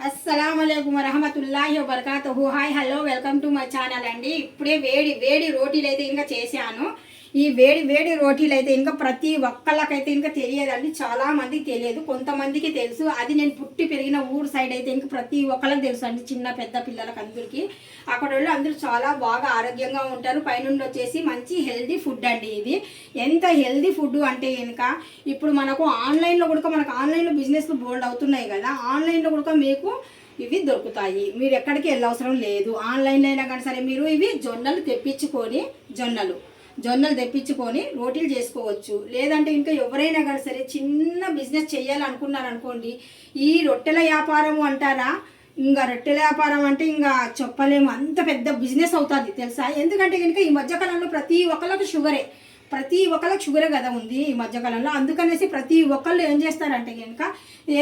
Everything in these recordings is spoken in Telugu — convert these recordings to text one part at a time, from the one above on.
అస్సలాముఅలైకుం వరహమతుల్లాహి వబర్కాతుహు. Hi hello welcome to my channel అండి. ఇప్పుడే వేడి వేడి రోటీలు అయితే ఇంకా చేశాను. ఈ వేడి వేడి రోటీలు అయితే ఇంకా ప్రతి ఒక్కళ్ళకైతే ఇంకా తెలియదండి. చాలా మందికి తెలియదు, కొంతమందికి తెలుసు. అది నేను పుట్టి పెరిగిన ఊరు సైడ్ అయితే ఇంకా ప్రతి ఒక్కళ్ళకి తెలుసు అండి, చిన్న పెద్ద పిల్లలకు అందరికీ. అక్కడ వాళ్ళు అందరూ చాలా బాగా ఆరోగ్యంగా ఉంటారు. పైనుండి వచ్చేసి మంచి హెల్దీ ఫుడ్ అండి. ఇది ఎంత హెల్దీ ఫుడ్ అంటే కనుక ఇప్పుడు మనకు ఆన్లైన్లో కూడా మనకు ఆన్లైన్లో బిజినెస్లు బోల్డ్ అవుతున్నాయి కదా, ఆన్లైన్లో కూడా మీకు ఇవి దొరుకుతాయి. మీరు ఎక్కడికి వెళ్ళవసరం లేదు. ఆన్లైన్లో అయినా కానీ సరే మీరు ఇవి జొన్నలు తెప్పించుకొని జొన్నలు తెప్పించుకొని రోటీలు చేసుకోవచ్చు. లేదంటే ఇంకా ఎవరైనా కానీ సరే చిన్న బిజినెస్ చేయాలనుకున్నారనుకోండి, ఈ రొట్టెల వ్యాపారం అంటారా, ఇంకా రొట్టెల వ్యాపారం అంటే ఇంకా చెప్పలేము, అంత పెద్ద బిజినెస్ అవుతుంది తెలుసా. ఎందుకంటే కనుక ఈ మధ్యకాలంలో ప్రతి ఒక్కళ్ళకి షుగరే కదా ఉంది ఈ మధ్యకాలంలో. అందుకనేసి ప్రతి ఒక్కళ్ళు ఏం చేస్తారంటే కనుక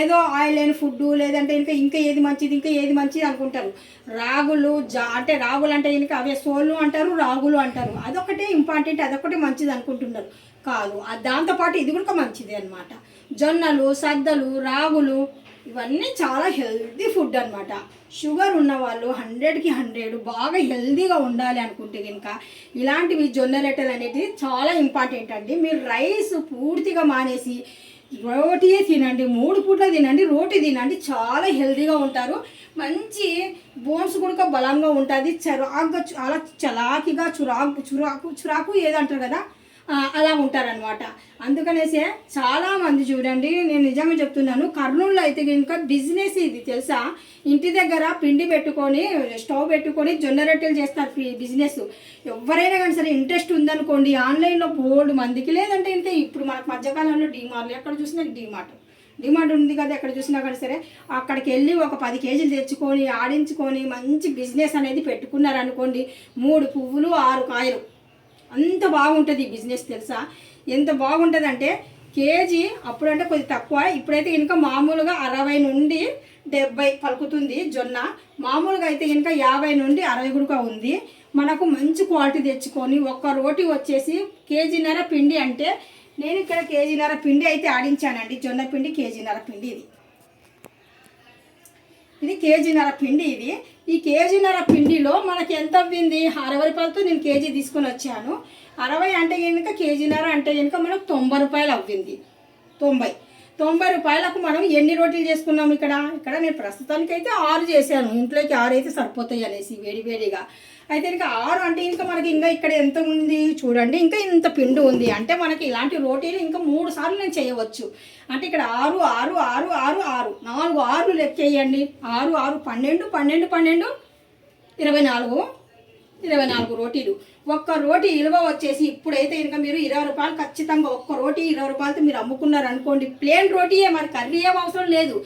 ఏదో ఆయిల్ అయిన ఫుడ్, లేదంటే ఇంకా ఏది మంచిది అనుకుంటారు. రాగులు అంటే కనుక అవే సోళ్ళు అంటారు, రాగులు అంటారు. అదొకటే ఇంపార్టెంట్, అదొకటి మంచిది అనుకుంటున్నారు. కాదు, దాంతోపాటు ఇది కూడా మంచిది అనమాట. జొన్నలు, సద్దలు, రాగులు ఇవన్నీ చాలా హెల్దీ ఫుడ్ అనమాట. షుగర్ ఉన్నవాళ్ళు 100కి 100 బాగా హెల్దీగా ఉండాలి అనుకుంటే కనుక ఇలాంటివి జొన్న రొట్టెలు అనేటివి చాలా ఇంపార్టెంట్ అండి. మీరు రైస్ పూర్తిగా మానేసి రోటీయే తినండి, 3 పూట్ల తినండి, రోటీ తినండి, చాలా హెల్దీగా ఉంటారు. మంచి బోన్స్ కూడా బలంగా ఉంటుంది. చాలా చలాకిగా చురాకు ఏదంటారు కదా, అలా ఉంటారనమాట. అందుకనేసే చాలామంది చూడండి, నేను నిజంగా చెప్తున్నాను, కర్నూలులో అయితే కనుక బిజినెస్ ఇది తెలుసా. ఇంటి దగ్గర పిండి పెట్టుకొని స్టవ్ పెట్టుకొని జొన్న రొట్టెలు చేస్తారు బిజినెస్. ఎవరైనా కానీ సరే ఇంట్రెస్ట్ ఉందనుకోండి, ఆన్లైన్లో బోల్డ్ మందికి. లేదంటే ఇంకా ఇప్పుడు మనకు మధ్యకాలంలో డీమార్ట్లు, ఎక్కడ చూసినా డిమార్ట్ ఉంది కదా, ఎక్కడ చూసినా కానీ సరే అక్కడికి వెళ్ళి ఒక 10 కేజీలు తెచ్చుకొని ఆడించుకొని మంచి బిజినెస్ అనేది పెట్టుకున్నారనుకోండి, 3 పువ్వులు 6 కాయలు, అంత బాగుంటుంది ఈ బిజినెస్ తెలుసా. ఎంత బాగుంటుంది అంటే కేజీ అప్పుడంటే కొద్ది తక్కువ, ఇప్పుడైతే కనుక మామూలుగా 60 నుండి 70 పలుకుతుంది జొన్న. మామూలుగా అయితే కనుక 50 నుండి 60 కూడా ఉంది. మనకు మంచి క్వాలిటీ తెచ్చుకొని ఒక్క రోటీ వచ్చేసి కేజీన్నర పిండి అంటే, నేను ఇక్కడ కేజీన్నర పిండి అయితే ఆడించానండి. జొన్న పిండి కేజీన్నర పిండి, ఇది కేజీన్నర పిండి. ఈ కేజీన్నర పిండిలో మనకి ఎంత అవ్వింది, 60 రూపాయలతో నేను కేజీ తీసుకొని వచ్చాను. 60 అంటే కనుక కేజీన్నర అంటే కనుక మనకు 90 రూపాయలు అవ్వింది. 90 రూపాయలకు మనం ఎన్ని రోటీలు చేసుకున్నాము ఇక్కడ నేను ప్రస్తుతానికైతే 6 చేశాను. ఇంట్లోకి 6 అయితే సరిపోతాయి అనేసి వేడివేడిగా. అయితే ఇంకా 6 అంటే ఇంకా మనకి ఇంకా ఇక్కడ ఎంత ఉంది చూడండి, ఇంకా ఇంత పిండి ఉంది అంటే మనకి ఇలాంటి రోటీలు ఇంకా 3 సార్లు నేను చేయవచ్చు. అంటే ఇక్కడ 6 6 6 6 6 4 6లు లెక్క వేయండి. 6 6 12 12 12 24 రోటీలు. ఒక్క రోటీ విలువ వచ్చేసి ఇప్పుడైతే ఇంకా మీరు 20 రూపాయలు ఖచ్చితంగా, ఒక్క రోటీ 20 రూపాయలతో మీరు అమ్ముకున్నారు అనుకోండి, ప్లేన్ రోటీయే, మరి కర్రీ ఏం అవసరం లేదు.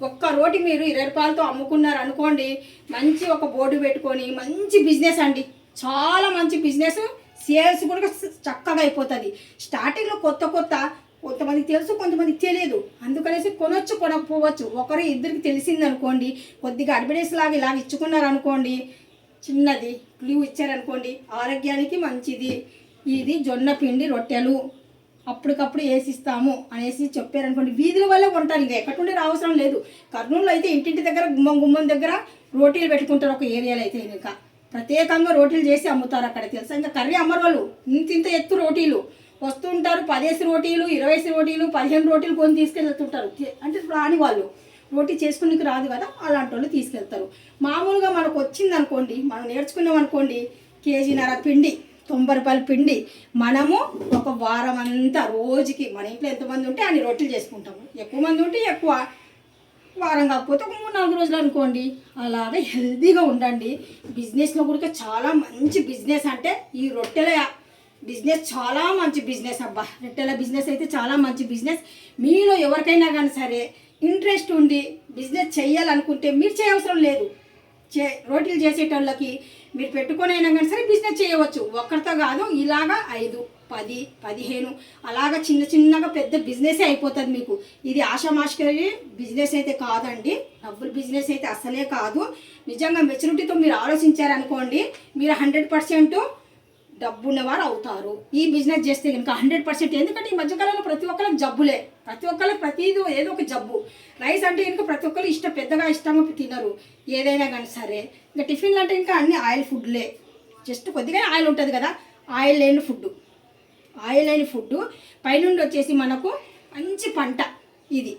ఒక్క రోటీ మీరు 20 రూపాయలతో అమ్ముకున్నారు అనుకోండి, మంచి ఒక బోర్డు పెట్టుకొని మంచి బిజినెస్ అండి, చాలా మంచి బిజినెస్. సేల్స్ కూడా చక్కగా అయిపోతుంది. స్టార్టింగ్లో కొంతమందికి తెలుసు, కొంతమందికి తెలియదు. అందుకనేసి కొనొచ్చు, కొనకపోవచ్చు. ఒకరు ఇద్దరికి తెలిసిందనుకోండి, కొద్దిగా అడ్వర్టైజ్ లాగా ఇలా ఇచ్చుకున్నారు అనుకోండి, చిన్నది క్లూ ఇచ్చారనుకోండి, ఆరోగ్యానికి మంచిది, ఇది జొన్న పిండి రొట్టెలు అప్పటికప్పుడు వేసిస్తాము అనేసి చెప్పారనుకోండి, వీధుల వల్లే కొంటారు, ఇంకా ఎక్కడి నుండి రావసరం లేదు. కర్నూలులో అయితే ఇంటింటి దగ్గర గుమ్మం దగ్గర రోటీలు పెట్టుకుంటారు. ఒక ఏరియాలో అయితే ఇంకా ప్రత్యేకంగా రోటీలు చేసి అమ్ముతారు అక్కడ తెలుసా. ఇంకా కర్రీ అమ్మరు వాళ్ళు, ఇంత ఎత్తు రోటీలు వస్తుంటారు, 10 రోటీలు 20 రోటీలు 15 రోటీలు కొని తీసుకెళ్తుంటారు. అంటే రాని వాళ్ళు, రోటీ చేసుకునేకి రాదు కదా, అలాంటి వాళ్ళు తీసుకెళ్తారు. మామూలుగా మనకు వచ్చిందనుకోండి, మనం నేర్చుకున్నాం అనుకోండి, కేజీన్నర పిండి 90 రూపాయల పిండి మనము ఒక వారం అంతా రోజుకి మన ఇంట్లో ఎంతమంది ఉంటే అన్ని రొట్టెలు చేసుకుంటాము. ఎక్కువ మంది ఉంటే ఎక్కువ, వారం కాకపోతే ఒక 3-4 రోజులు అనుకోండి. అలాగే హెల్తీగా ఉండండి. బిజినెస్లో కూడా చాలా మంచి బిజినెస్ అంటే ఈ రొట్టెల బిజినెస్ చాలా మంచి బిజినెస్ అబ్బా. రొట్టెల బిజినెస్ అయితే చాలా మంచి బిజినెస్. మీలో ఎవరికైనా కానీ సరే ఇంట్రెస్ట్ ఉండి బిజినెస్ చేయాలనుకుంటే మీరు చేయవసరం లేదు. రోటీలు చేసేటోళ్ళకి మీరు పెట్టుకొని అయినా కానీ సరే బిజినెస్ చేయవచ్చు. ఒక్కరితో కాదు, ఇలాగా 5 10 15 అలాగా చిన్నగా పెద్ద బిజినెస్ అయిపోతుంది మీకు. ఇది ఆషామాషి బిజినెస్ అయితే కాదండి, డబ్బులు బిజినెస్ అయితే అసలే కాదు. నిజంగా మెచ్యూరిటీతో మీరు ఆలోచించారనుకోండి, మీరు 100% డబ్బు ఉన్నవారు అవుతారు. ఈ బిజినెస్ చేస్తే కనుక 100%. ఎందుకంటే ఈ మధ్యకాలంలో ప్రతి ఒక్కరికి జబ్బులే, ప్రతి ఒక్కరికి ప్రతిదీ ఏదో ఒక జబ్బు. రైస్ అంటే కనుక ప్రతి ఒక్కరు పెద్దగా ఇష్టంగా తినరు ఏదైనా కానీ సరే. ఇంకా టిఫిన్లు అంటే ఇంకా అన్ని ఆయిల్ ఫుడ్లే, జస్ట్ కొద్దిగా ఆయిల్ ఉంటుంది కదా, ఆయిల్ లేని ఫుడ్ పైనుండి వచ్చేసి మనకు మంచి పంట. ఇది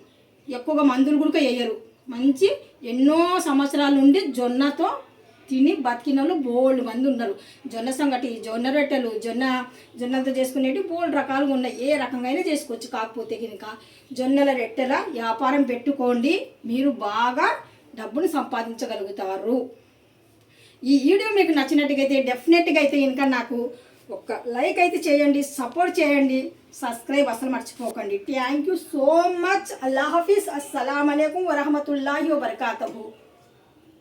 ఎక్కువగా మందులు కూడా వేయరు. మంచి ఎన్నో సంవత్సరాల నుండి జొన్నతో తిని బతికిన వాళ్ళు బోల్డ్ మంది ఉన్నారు. జొన్న సంగటి, జొన్న రొట్టెలు, జొన్నలతో చేసుకునేవి బోల్డ్ రకాలుగా ఉన్నాయి. ఏ రకంగా అయినా చేసుకోవచ్చు. కాకపోతే కనుక జొన్నల రొట్టెల వ్యాపారం పెట్టుకోండి, మీరు బాగా డబ్బును సంపాదించగలుగుతారు. ఈ వీడియో మీకు నచ్చినట్టుగైతే డెఫినెట్గా అయితే ఇంకా నాకు ఒక లైక్ అయితే చేయండి, సపోర్ట్ చేయండి, సబ్స్క్రైబ్ అసలు మర్చిపోకండి. Thank you so much. అల్లా హాఫీజ్. అస్సలాము అలైకుం వరహమతుల్లాహి వబర్కాతుహు.